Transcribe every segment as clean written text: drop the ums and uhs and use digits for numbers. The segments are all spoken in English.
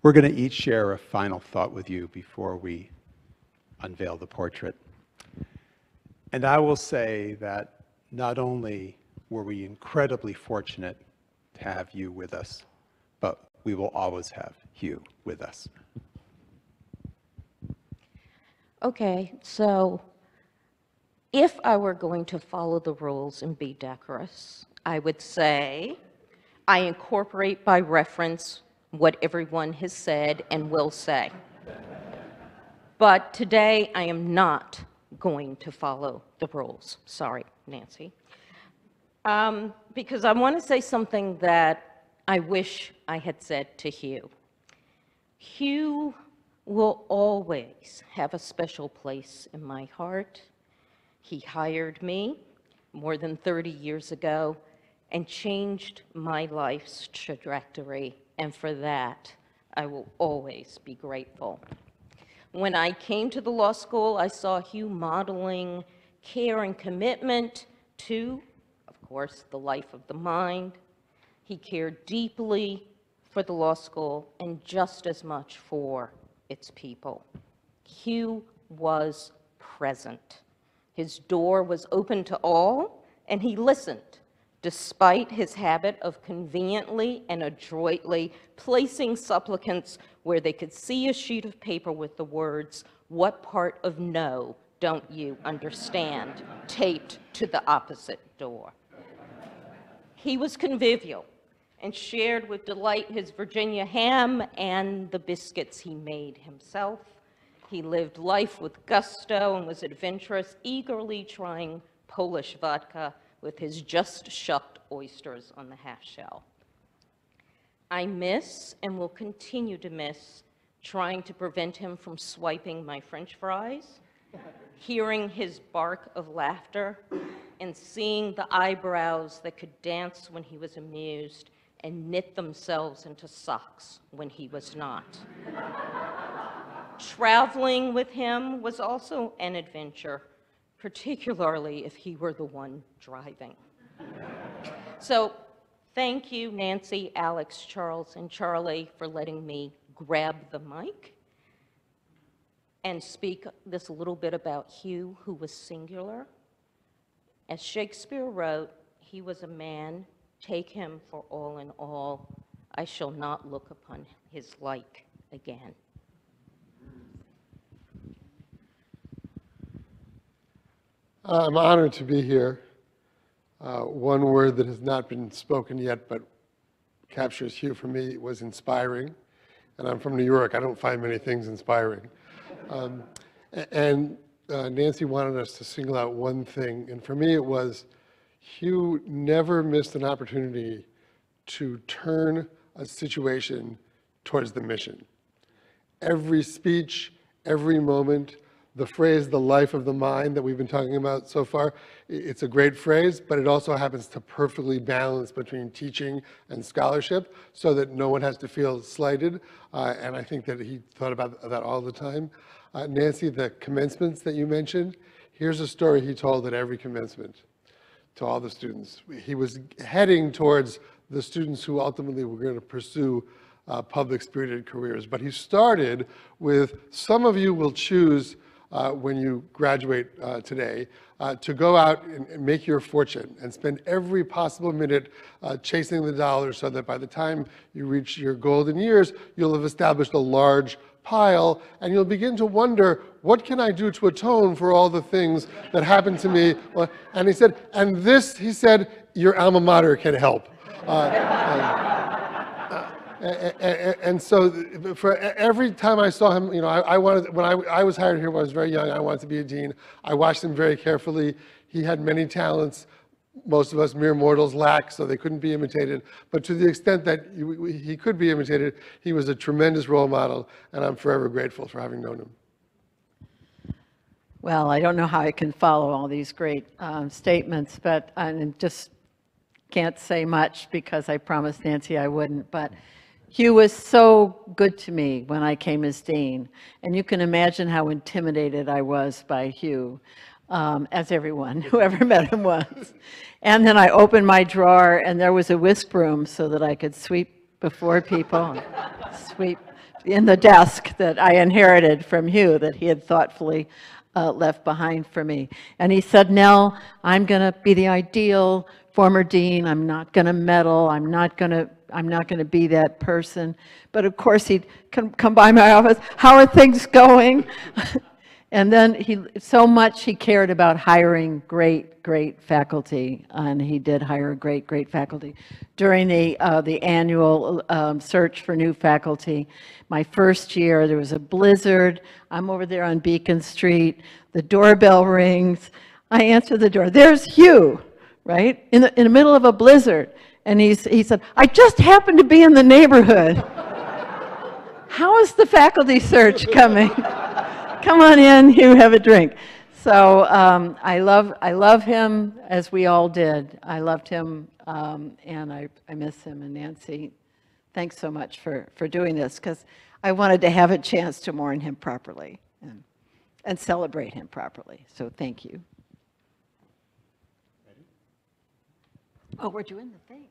We're going to each share a final thought with you before we unveil the portrait. And I will say that not only were we incredibly fortunate to have you with us, but we will always have Hugh with us. Okay, so if I were going to follow the rules and be decorous, I would say I incorporate by reference what everyone has said and will say. But today I am not going to follow the rules. Sorry, Nancy. Because I want to say something that I wish I had said to Hugh. Hugh will always have a special place in my heart. He hired me more than 30 years ago and changed my life's trajectory, and for that, I will always be grateful. When I came to the law school, I saw Hugh modeling care and commitment to, of course, the life of the mind. He cared deeply for the law school and just as much for its people. Hugh was present. His door was open to all, and he listened, despite his habit of conveniently and adroitly placing supplicants where they could see a sheet of paper with the words, "What part of no don't you understand?" taped to the opposite door. He was convivial and shared with delight his Virginia ham and the biscuits he made himself. He lived life with gusto and was adventurous, eagerly trying Polish vodka with his just shucked oysters on the half shell. I miss and will continue to miss trying to prevent him from swiping my French fries, hearing his bark of laughter, and seeing the eyebrows that could dance when he was amused and knit themselves into socks when he was not. Traveling with him was also an adventure, particularly if he were the one driving. So thank you, Nancy, Alex, Charles, and Charlie, for letting me grab the mic and speak this little bit about Hugh, who was singular. As Shakespeare wrote, he was a man, take him for all in all. I shall not look upon his like again. I'm honored to be here. One word that has not been spoken yet but captures Hugh for me was inspiring. And I'm from New York. I don't find many things inspiring. Nancy wanted us to single out one thing. And for me, it was Hugh never missed an opportunity to turn a situation towards the mission. Every speech, every moment, the phrase, the life of the mind that we've been talking about so far, it's a great phrase, but it also happens to perfectly balance between teaching and scholarship so that no one has to feel slighted. And I think that he thought about that all the time. Nancy, the commencements that you mentioned, here's a story he told at every commencement to all the students. He was heading towards the students who ultimately were going to pursue public-spirited careers. But he started with, some of you will choose when you graduate today, to go out and make your fortune and spend every possible minute chasing the dollars so that by the time you reach your golden years, you'll have established a large pile and you'll begin to wonder, what can I do to atone for all the things that happened to me? And he said, and this, he said, your alma mater can help. And so for every time I saw him, you know, I wanted, when I was hired here when I was very young, I wanted to be a dean. I watched him very carefully. He had many talents. Most of us mere mortals lack, so they couldn't be imitated. But to the extent that he could be imitated, he was a tremendous role model, and I'm forever grateful for having known him. Well, I don't know how I can follow all these great statements, but I just can't say much because I promised Nancy I wouldn't. But Hugh was so good to me when I came as dean, and you can imagine how intimidated I was by Hugh, as everyone who ever met him was. And then I opened my drawer, and there was a whisk broom so that I could sweep before people, and sweep in the desk that I inherited from Hugh that he had thoughtfully left behind for me. And he said, Nell, I'm going to be the ideal former dean. I'm not going to meddle. I'm not going to be that person. But of course, he'd come by my office. How are things going? And then he cared about hiring great faculty, and he did hire great faculty. During the annual search for new faculty, my first year, there was a blizzard. I'm over there on Beacon Street. The doorbell rings. I answer the door. There's Hugh, right, in the middle of a blizzard. And he said, I just happened to be in the neighborhood. How is the faculty search coming? Come on in, Hugh, have a drink. So I love him, as we all did. I loved him, and I miss him. And Nancy, thanks so much for doing this, because I wanted to have a chance to mourn him properly and celebrate him properly. So thank you. Ready? Oh, we're doing the thing.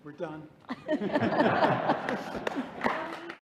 We're done.